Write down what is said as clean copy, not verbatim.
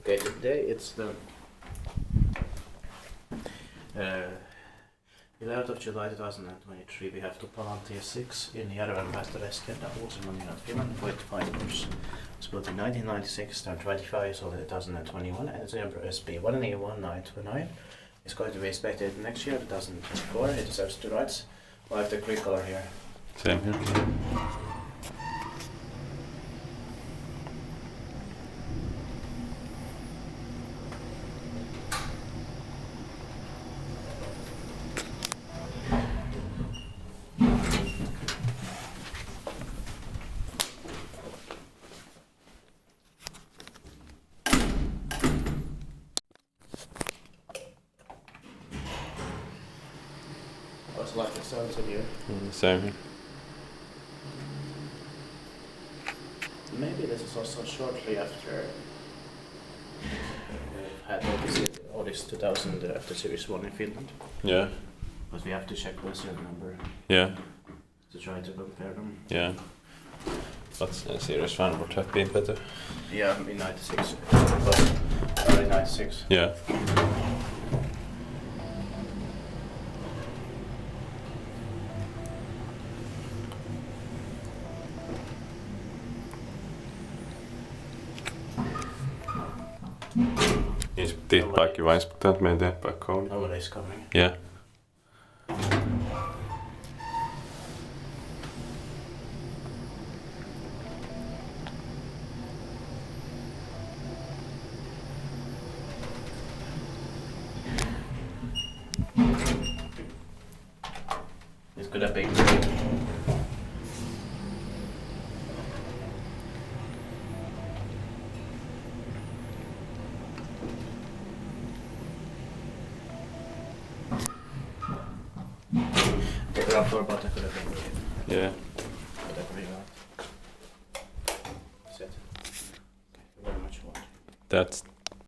Okay, today it's the 11th of July 2023. We have Tupalantie 6 in Järvenpää, also modernized Finland with fibers. It's built in 1996, turned 25, so 2021, and it's an SP1E1929. It's going to be inspected next year, 2024. It deserves 2 rides. I have the gray color here. Same here. I like the sounds in here. Same here. Maybe this is also shortly after we had Otis 2000 after Series 1 in Finland. Yeah. But we have to check the serial number Yeah. to try to compare them. Yeah. But Series 1 would have been better. Yeah, in 96. But early 96. Yeah. Inspekterat back, jag var inspekterat med det bakom. Nobody's coming. Yeah. It could have been. The grapher button could have been really. Yeah. Could have been right. That's it. Thank you very much for watching. That's